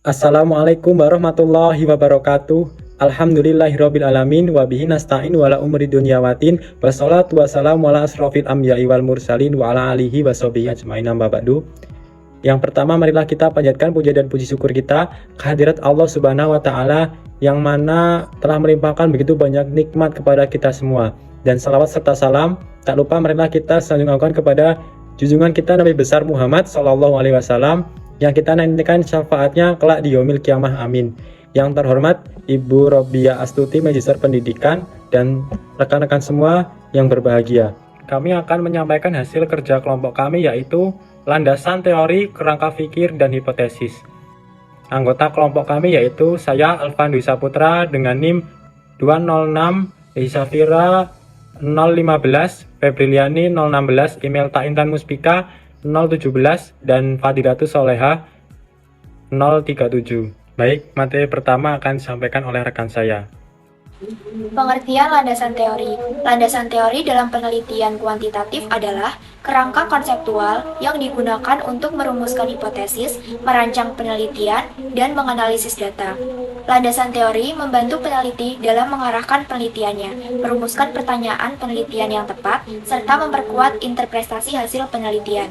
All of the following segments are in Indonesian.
Assalamualaikum warahmatullahi wabarakatuh. Alhamdulillahirabbil alamin wa bihi nasta'in wa la umri dunya watin. Wassalatu wassalamu ala asrofil anbiya'i wal mursalin wa ala alihi wa sahbihi ajmain amma ba'du. Yang pertama, marilah kita panjatkan puja dan puji syukur kita kehadirat Allah Subhanahu wa taala yang mana telah melimpahkan begitu banyak nikmat kepada kita semua. Dan salawat serta salam tak lupa marilah kita sanjungkan kepada junjungan kita Nabi besar Muhammad sallallahu alaihi wasallam yang kita nantikan syafaatnya kelak di yaumil kiamah, amin. Yang terhormat Ibu Robiah Astuti, Magister Pendidikan, dan rekan-rekan semua yang berbahagia. Kami akan menyampaikan hasil kerja kelompok kami, yaitu landasan teori, kerangka fikir, dan hipotesis. Anggota kelompok kami yaitu saya Alvan Dwi Saputra dengan NIM 206, Isafira 015, Febriliani 016, email Taintan Muspika 017, dan Fadilatus Soleha 037. Baik, materi pertama akan disampaikan oleh rekan saya. Pengertian landasan teori. Landasan teori dalam penelitian kuantitatif adalah kerangka konseptual yang digunakan untuk merumuskan hipotesis, merancang penelitian, dan menganalisis data. Landasan teori membantu peneliti dalam mengarahkan penelitiannya, merumuskan pertanyaan penelitian yang tepat, serta memperkuat interpretasi hasil penelitian.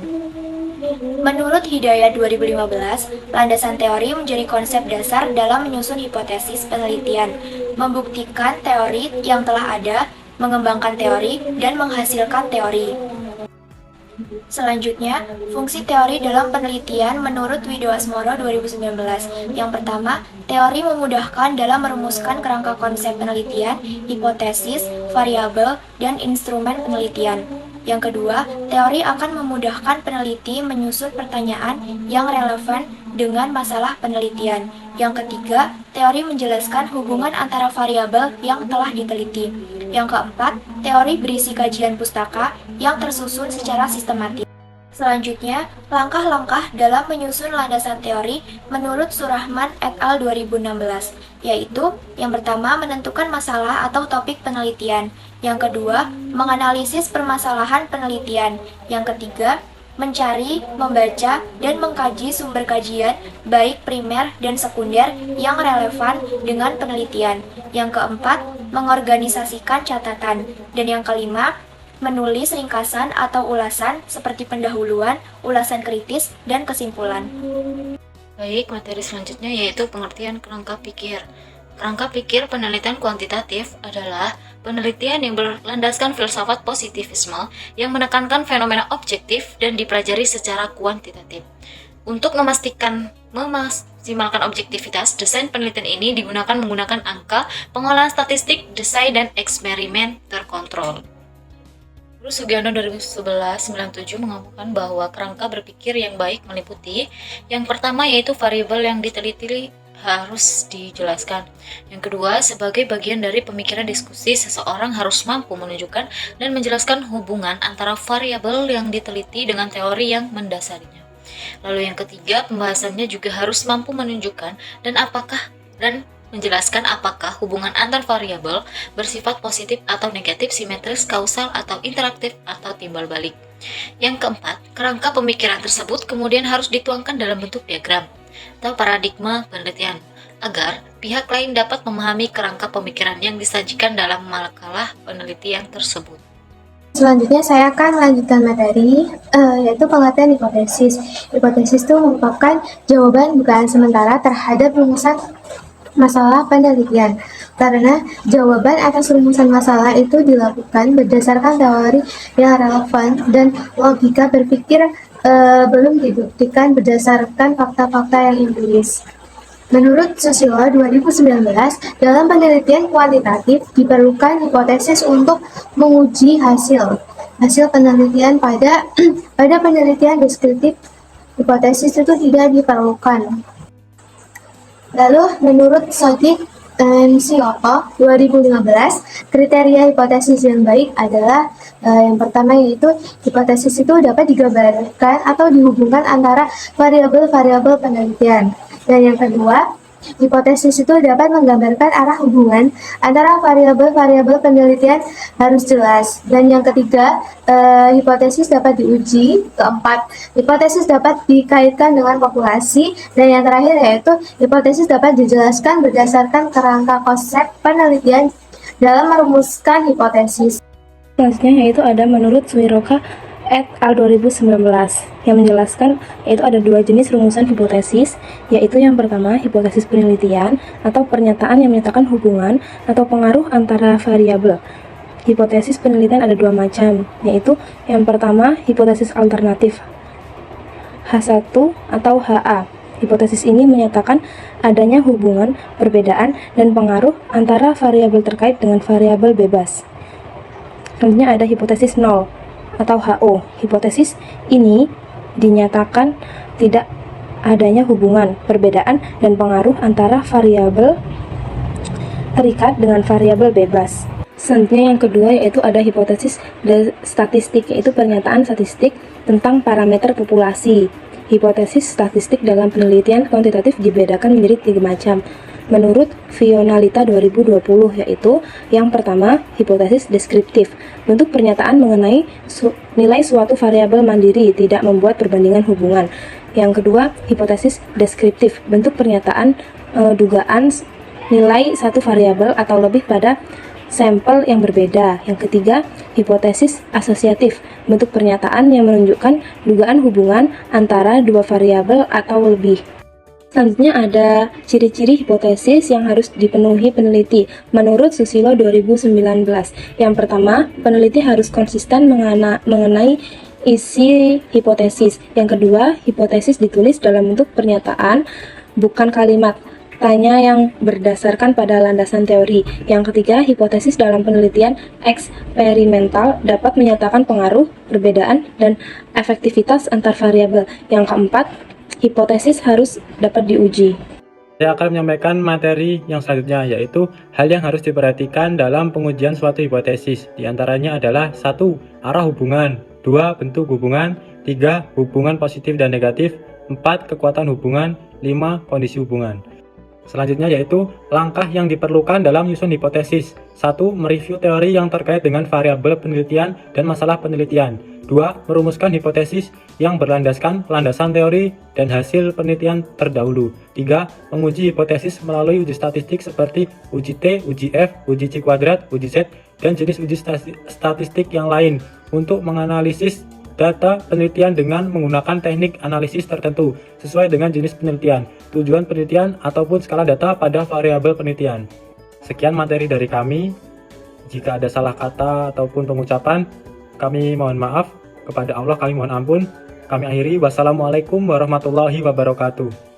Menurut Hidayat 2015, landasan teori menjadi konsep dasar dalam menyusun hipotesis penelitian, membuktikan teori yang telah ada, mengembangkan teori, dan menghasilkan teori. Selanjutnya, fungsi teori dalam penelitian menurut Widoasmoro 2019. Yang pertama, teori memudahkan dalam merumuskan kerangka konsep penelitian, hipotesis, variabel, dan instrumen penelitian. Yang kedua, teori akan memudahkan peneliti menyusun pertanyaan yang relevan dengan masalah penelitian. Yang ketiga, teori menjelaskan hubungan antara variabel yang telah diteliti. Yang keempat, teori berisi kajian pustaka yang tersusun secara sistematis. Selanjutnya, langkah-langkah dalam menyusun landasan teori menurut Surahman et al. 2016, yaitu yang pertama menentukan masalah atau topik penelitian, yang kedua menganalisis permasalahan penelitian, yang ketiga mencari, membaca, dan mengkaji sumber kajian baik primer dan sekunder yang relevan dengan penelitian, yang keempat mengorganisasikan catatan, dan yang kelima menulis ringkasan atau ulasan seperti pendahuluan, ulasan kritis, dan kesimpulan. Baik, materi selanjutnya yaitu pengertian kerangka pikir. Kerangka pikir penelitian kuantitatif adalah penelitian yang berlandaskan filsafat positivisme yang menekankan fenomena objektif dan dipelajari secara kuantitatif. Untuk memaksimalkan objektivitas, desain penelitian ini digunakan menggunakan angka, pengolahan statistik, desain, dan eksperimen terkontrol. Guru Sugiono 2011-97 mengamukan bahwa kerangka berpikir yang baik meliputi yang pertama yaitu variabel yang diteliti harus dijelaskan. Yang kedua, sebagai bagian dari pemikiran diskusi, seseorang harus mampu menunjukkan dan menjelaskan hubungan antara variabel yang diteliti dengan teori yang mendasarinya. Lalu yang ketiga, pembahasannya juga harus mampu menunjukkan dan menjelaskan apakah hubungan antar variabel bersifat positif atau negatif, simetris, kausal, atau interaktif, atau timbal balik. Yang keempat, kerangka pemikiran tersebut kemudian harus dituangkan dalam bentuk diagram atau paradigma penelitian, agar pihak lain dapat memahami kerangka pemikiran yang disajikan dalam makalah penelitian tersebut. Selanjutnya saya akan melanjutkan materi, yaitu pengertian hipotesis. Hipotesis itu merupakan jawaban dugaan sementara terhadap rumusan masalah penelitian, karena jawaban atas rumusan masalah itu dilakukan berdasarkan teori yang relevan dan logika berpikir belum dibuktikan berdasarkan fakta-fakta yang empiris. Menurut Susilo 2019, dalam penelitian kuantitatif diperlukan hipotesis untuk menguji hasil penelitian. Pada penelitian deskriptif, hipotesis itu tidak diperlukan. Lalu, menurut Sodik dan Sioto 2015, kriteria hipotesis yang baik adalah yang pertama yaitu hipotesis itu dapat digambarkan atau dihubungkan antara variabel-variabel penelitian. Dan yang kedua, Hipotesis itu dapat menggambarkan arah hubungan antara variabel-variabel penelitian harus jelas. Dan yang ketiga, hipotesis dapat diuji. Keempat, hipotesis dapat dikaitkan dengan populasi. Dan yang terakhir yaitu hipotesis dapat dijelaskan berdasarkan kerangka konsep penelitian dalam merumuskan hipotesis. Selanjutnya yaitu ada menurut Suiroka et al. 2019 yang menjelaskan yaitu ada dua jenis rumusan hipotesis, yaitu yang pertama hipotesis penelitian atau pernyataan yang menyatakan hubungan atau pengaruh antara variabel. Hipotesis penelitian ada dua macam, yaitu yang pertama hipotesis alternatif H1 atau HA. Hipotesis ini menyatakan adanya hubungan, perbedaan, dan pengaruh antara variabel terkait dengan variabel bebas. Selanjutnya ada hipotesis nol atau HO. Hipotesis ini dinyatakan tidak adanya hubungan, perbedaan, dan pengaruh antara variabel terikat dengan variabel bebas. Selanjutnya yang kedua yaitu ada hipotesis statistik, yaitu pernyataan statistik tentang parameter populasi. Hipotesis statistik dalam penelitian kuantitatif dibedakan menjadi 3 macam. Menurut Fionalita 2020, yaitu yang pertama hipotesis deskriptif, bentuk pernyataan mengenai nilai suatu variabel mandiri, tidak membuat perbandingan hubungan. Yang kedua hipotesis deskriptif, bentuk pernyataan dugaan nilai satu variabel atau lebih pada sampel yang berbeda. Yang ketiga hipotesis asosiatif, bentuk pernyataan yang menunjukkan dugaan hubungan antara dua variabel atau lebih. Selanjutnya ada ciri-ciri hipotesis yang harus dipenuhi peneliti menurut Susilo 2019. Yang pertama, peneliti harus konsisten mengenai isi hipotesis. Yang kedua, hipotesis ditulis dalam bentuk pernyataan, bukan kalimat tanya yang berdasarkan pada landasan teori. Yang ketiga, hipotesis dalam penelitian eksperimental dapat menyatakan pengaruh, perbedaan, dan efektivitas antar variabel. Yang keempat, hipotesis harus dapat diuji. Saya akan menyampaikan materi yang selanjutnya, yaitu hal yang harus diperhatikan dalam pengujian suatu hipotesis. Di antaranya adalah 1. Arah hubungan, 2. Bentuk hubungan, 3. Hubungan positif dan negatif, 4. Kekuatan hubungan, 5. Kondisi hubungan. Selanjutnya yaitu langkah yang diperlukan dalam menyusun hipotesis. 1. Mereview teori yang terkait dengan variabel penelitian dan masalah penelitian. 2. Merumuskan hipotesis yang berlandaskan landasan teori dan hasil penelitian terdahulu. 3. Menguji hipotesis melalui uji statistik seperti uji T, uji F, uji C kuadrat, uji Z, dan jenis uji statistik yang lain untuk menganalisis data penelitian dengan menggunakan teknik analisis tertentu sesuai dengan jenis penelitian, tujuan penelitian, ataupun skala data pada variabel penelitian. Sekian materi dari kami. Jika ada salah kata ataupun pengucapan, kami mohon maaf. Kepada Allah kami mohon ampun. Kami akhiri. Wassalamualaikum warahmatullahi wabarakatuh.